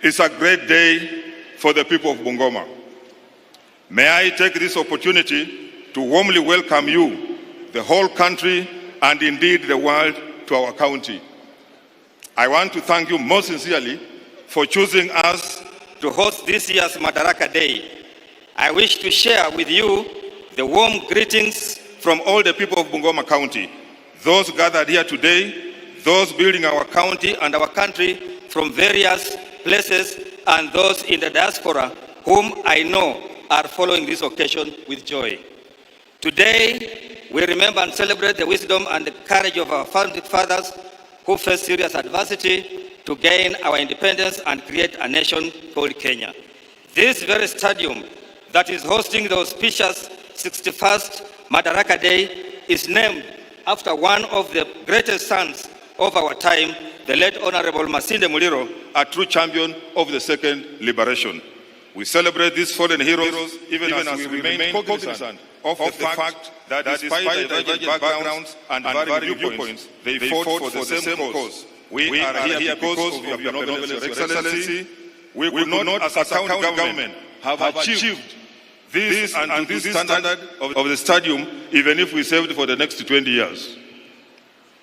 is a great day for the people of Bungoma. May I take this opportunity to warmly welcome you, the whole country, and indeed the world, to our county. I want to thank you most sincerely for choosing us to host this year's Madaraka Day. I wish to share with you the warm greetings from all the people of Bungoma County, those gathered here today, those building our county and our country from various places, and those in the diaspora whom I know are following this occasion with joy. Today, we remember and celebrate the wisdom and the courage of our founding fathers who faced serious adversity to gain our independence and create a nation called Kenya. This very stadium that is hosting the auspicious 61st Madaraka Day is named after one of the greatest sons of our time, the late Honorable Masinde Muliro, a true champion of the second liberation. We celebrate these fallen heroes even as we remain cognizant of the fact that despite divergent backgrounds and varied viewpoints, they fought for the same cause. We are here because of your benevolence, Your Excellency. We could not, as a county government, have achieved this and this standard of the stadium even if we saved for the next 20 years.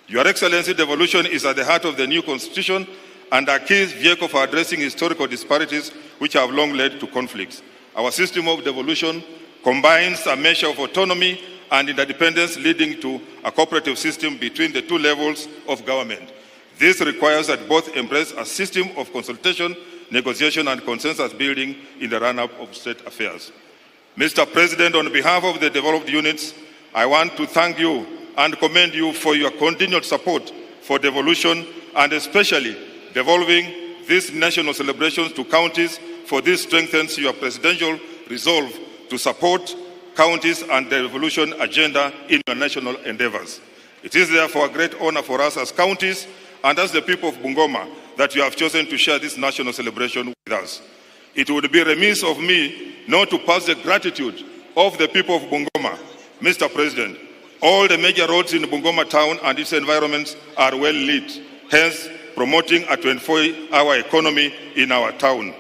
Your Excellency, devolution is at the heart of the new constitution and a key vehicle for addressing historical disparities which have long led to conflicts. Our system of devolution combines a measure of autonomy and interdependence leading to a cooperative system between the two levels of government. This requires that both embrace a system of consultation, negotiation, and consensus building in the run-up of state affairs. Mr. President, on behalf of the devolved units, I want to thank you and commend you for your continued support for devolution and especially devolving these national celebrations to counties, for this strengthens your presidential resolve to support counties and the devolution agenda in your national endeavors. It is therefore a great honor for us as counties and as the people of Bungoma that you have chosen to share this national celebration with us. It would be remiss of me not to pass the gratitude of the people of Bungoma. Mr. President, all the major roads in Bungoma town and its environments are well lit, hence promoting a 24-hour economy in our town.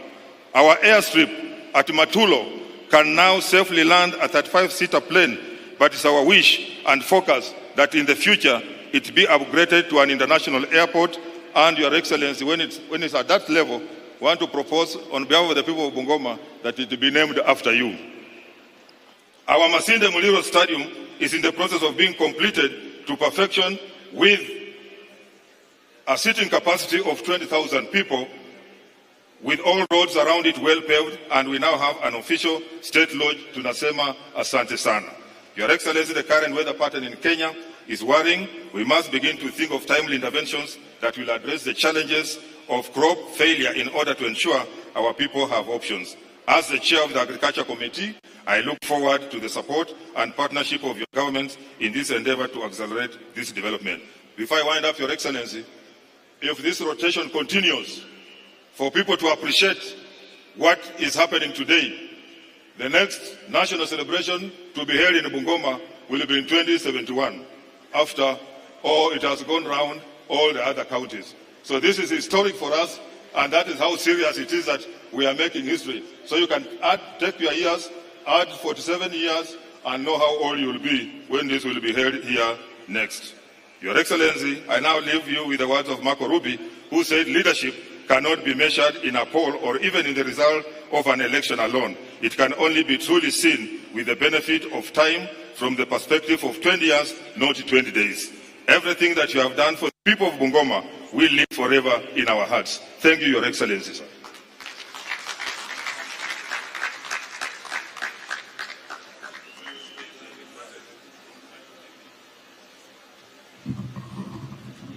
Our airstrip at Matulo can now safely land a 35-seater plane, but it's our wish and focus that in the future it be upgraded to an international airport. And Your Excellency, when it's at that level, I want to propose on behalf of the people of Bungoma that it be named after you. Our Masinde Muliro Stadium is in the process of being completed to perfection with a seating capacity of 20,000 people, with all roads around it well paved, and we now have an official state lodge to Nasema Asante Sana. Your Excellency, the current weather pattern in Kenya is worrying. We must begin to think of timely interventions that will address the challenges of crop failure in order to ensure our people have options. As the chair of the Agriculture Committee, I look forward to the support and partnership of your governments in this endeavor to accelerate this development. Before I wind up, Your Excellency, if this rotation continues, for people to appreciate what is happening today, the next national celebration to be held in Bungoma will be in 2071, after all it has gone round all the other counties. So this is historic for us, and that is how serious it is that we are making history. So you can take your years, add 47 years, and know how old you will be when this will be held here next. Your Excellency, I now leave you with the words of Marco Ruby, who said leadership cannot be measured in a poll or even in the result of an election alone. It can only be truly seen with the benefit of time from the perspective of 20 years, not 20 days. Everything that you have done for the people of Bungoma will live forever in our hearts. Thank you, Your Excellency, sir.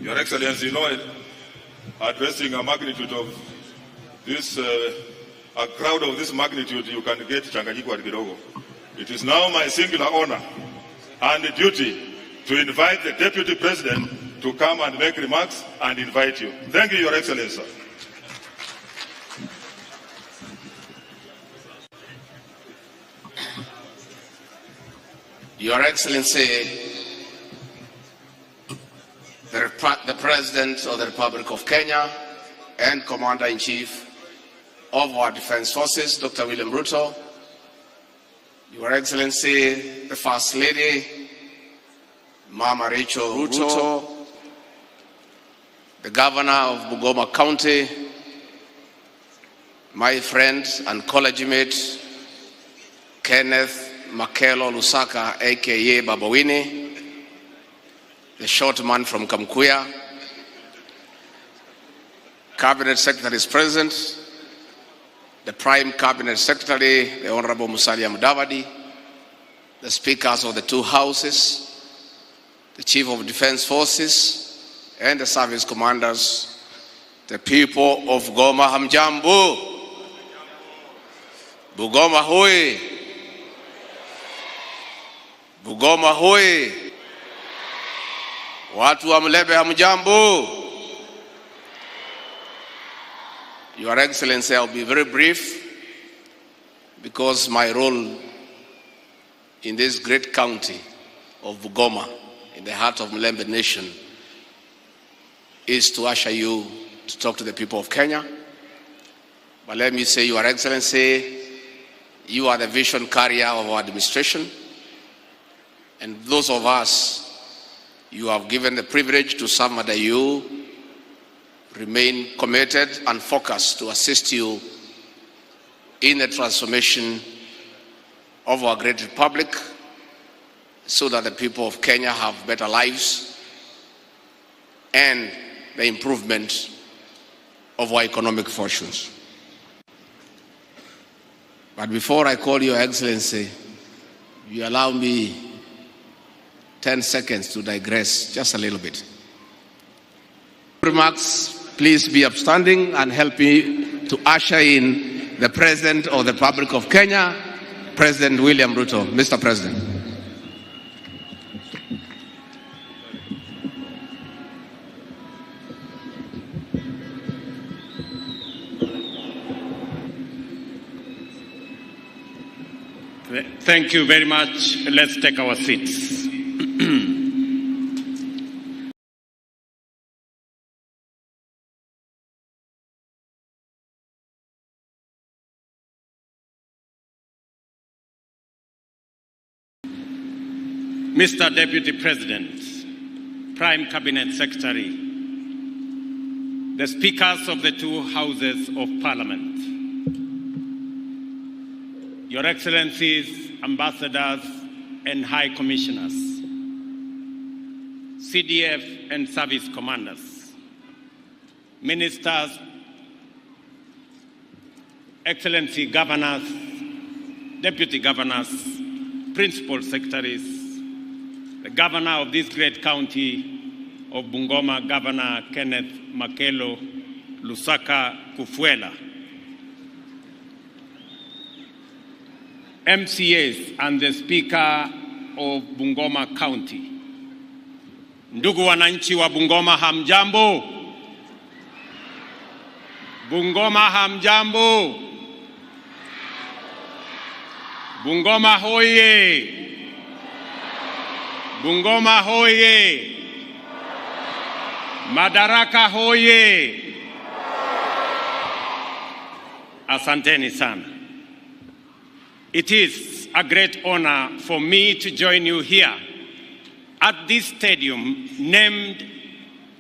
Your Excellency, you know, addressing a magnitude of this, a crowd of this magnitude, you can get changanyiko at kidogo. It is now my singular honor and duty to invite the Deputy President to come and make remarks and invite you. Thank you, Your Excellency. Your Excellency, the President of the Republic of Kenya and Commander-in-Chief of our Defense Forces, Dr. William Ruto, Your Excellency, the First Lady, Mama Rachel Ruto, the Governor of Bungoma County, my friend and college mate, Kenneth Makelo Lusaka, aka Babawini, the short man from Kamkuya, Cabinet Secretaries present, the Prime Cabinet Secretary, the Honorable Musalia Mudavadi, the Speakers of the two Houses, the Chief of Defense Forces, and the Service Commanders, the people of Goma Hamjambu, Bungoma Hui, Bungoma Hui, watu wa Mlebe Hamjambu. Your Excellency, I'll be very brief because my role in this great county of Bungoma, in the heart of Mlembe Nation, is to usher you to talk to the people of Kenya. But let me say, Your Excellency, you are the vision carrier of our administration, and those of us you have given the privilege to serve under you remain committed and focused to assist you in the transformation of our great republic so that the people of Kenya have better lives and the improvement of our economic fortunes. But before I call Your Excellency, you allow me 10 seconds to digress just a little bit. Remarks, please be upstanding and help me to usher in the President of the Republic of Kenya, President William Ruto. Mr. President. Thank you very much. Let's take our seats. Mr. Deputy President, Prime Cabinet Secretary, the Speakers of the two Houses of Parliament, Your Excellencies, Ambassadors and High Commissioners, CDF and Service Commanders, Ministers, Excellency Governors, Deputy Governors, Principal Secretaries, the Governor of this great county of Bungoma, Governor Kenneth Makelo Lusaka Kufuela, MCAs and the Speaker of Bungoma County, ndugu wananchi wa Bungoma hamjambo, Bungoma hamjambo, Bungoma hoye, Bungoma hoye, Madaraka hoye. Asanteni sana. It is a great honor for me to join you here at this stadium named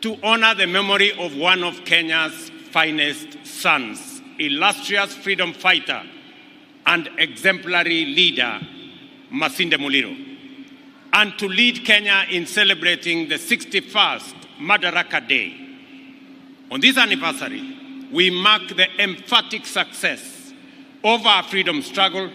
to honor the memory of one of Kenya's finest sons, illustrious freedom fighter and exemplary leader, Masinde Muliro, and to lead Kenya in celebrating the 61st Madaraka Day. On this anniversary, we mark the emphatic success of our freedom struggle,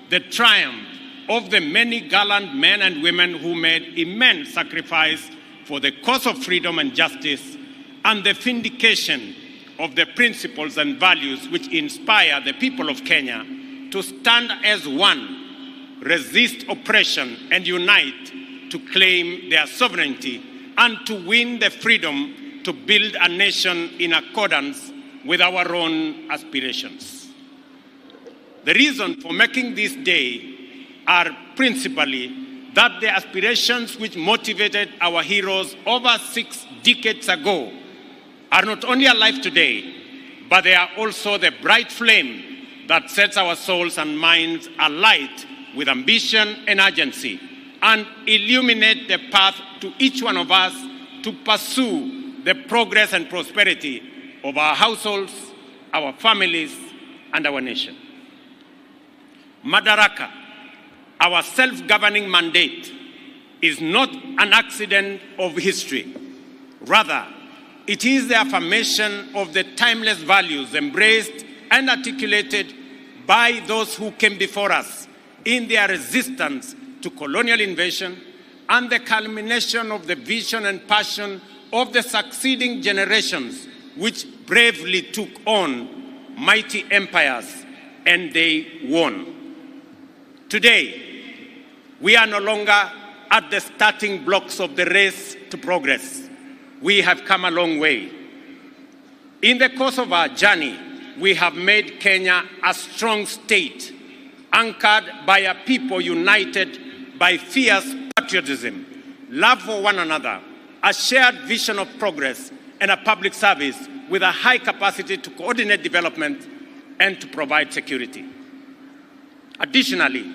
the triumph of the many gallant men and women who made immense sacrifice for the cause of freedom and justice, and the vindication of the principles and values which inspire the people of Kenya to stand as one, resist oppression, and unite to claim their sovereignty and to win the freedom to build a nation in accordance with our own aspirations. The reason for making this day are principally that the aspirations which motivated our heroes over 6 decades ago are not only alive today, but they are also the bright flame that sets our souls and minds alight with ambition and urgency, and illuminate the path to each one of us to pursue the progress and prosperity of our households, our families, and our nation. Madaraka, our self-governing mandate, is not an accident of history. Rather, it is the affirmation of the timeless values embraced and articulated by those who came before us in their resistance to colonial invasion, and the culmination of the vision and passion of the succeeding generations which bravely took on mighty empires, and they won. Today, we are no longer at the starting blocks of the race to progress. We have come a long way. In the course of our journey, we have made Kenya a strong state, anchored by a people united by fierce patriotism, love for one another, a shared vision of progress, and a public service with a high capacity to coordinate development and to provide security. Additionally,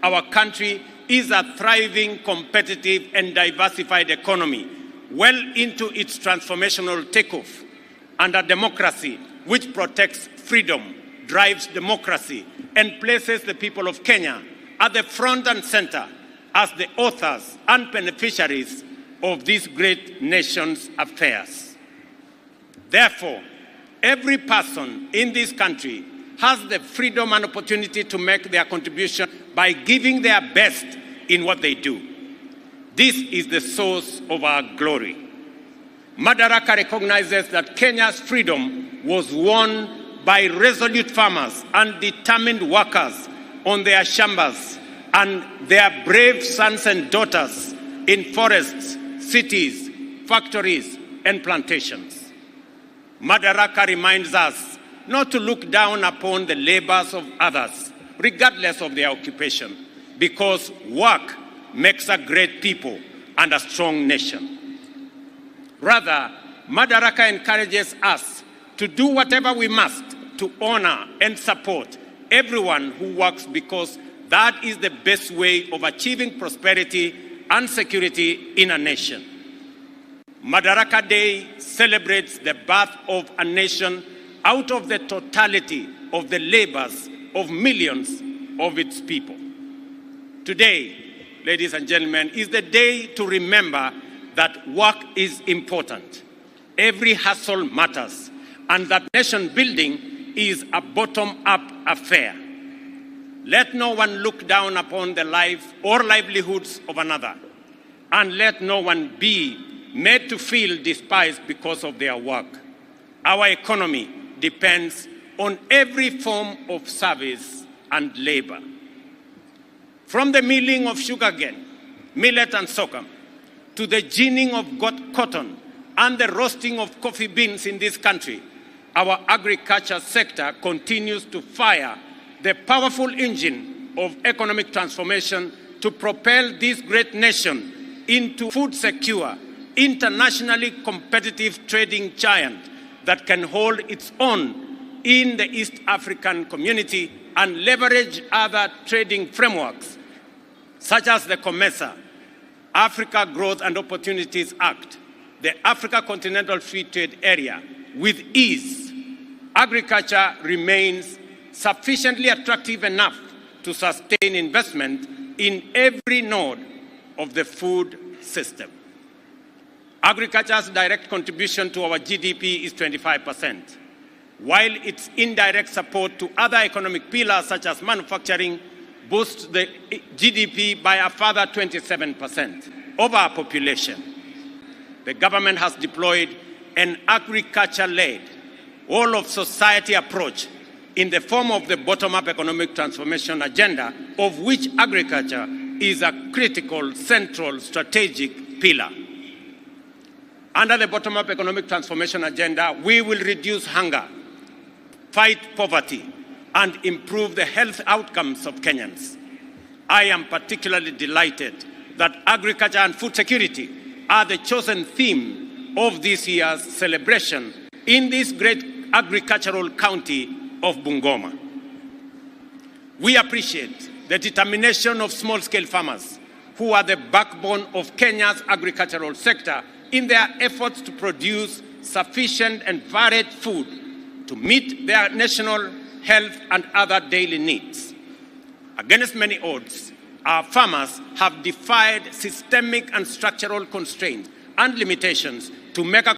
our country is a thriving, competitive, and diversified economy, well into its transformational takeoff, and a democracy which protects freedom, drives democracy, and places the people of Kenya at the front and center as the authors and beneficiaries of this great nation's affairs. Therefore, every person in this country has the freedom and opportunity to make their contribution by giving their best in what they do. This is the source of our glory. Madaraka recognizes that Kenya's freedom was won by resolute farmers and determined workers on their shambas and their brave sons and daughters in forests, cities, factories, and plantations. Madaraka reminds us not to look down upon the labors of others, regardless of their occupation, because work makes a great people and a strong nation. Rather, Madaraka encourages us to do whatever we must to honor and support everyone who works, because that is the best way of achieving prosperity and security in a nation. Madaraka Day celebrates the birth of a nation out of the totality of the labors of millions of its people. Today, ladies and gentlemen, is the day to remember that work is important. Every hustle matters, and that nation building is a bottom-up affair. Let no one look down upon the life or livelihoods of another, and let no one be made to feel despised because of their work. Our economy depends on every form of service and labor. From the milling of sugarcane, millet and sorghum, to the ginning of cotton and the roasting of coffee beans in this country, our agriculture sector continues to fire the powerful engine of economic transformation to propel this great nation into food secure, internationally competitive trading giant that can hold its own in the East African community and leverage other trading frameworks, such as the COMESA, Africa Growth and Opportunities Act, the Africa Continental Free Trade Area, with ease. Agriculture remains sufficiently attractive enough to sustain investment in every node of the food system. Agriculture's direct contribution to our GDP is 25%, while its indirect support to other economic pillars such as manufacturing boosts the GDP by a further 27% of our population. The government has deployed an agriculture-led, all-of-society approach in the form of the bottom-up economic transformation agenda, of which agriculture is a critical, central, strategic pillar. Under the bottom-up economic transformation agenda, we will reduce hunger, fight poverty, and improve the health outcomes of Kenyans. I am particularly delighted that agriculture and food security are the chosen theme of this year's celebration in this great agricultural county of Bungoma. We appreciate the determination of small-scale farmers who are the backbone of Kenya's agricultural sector in their efforts to produce sufficient and varied food to meet their national health and other daily needs. Against many odds, our farmers have defied systemic and structural constraints and limitations to make a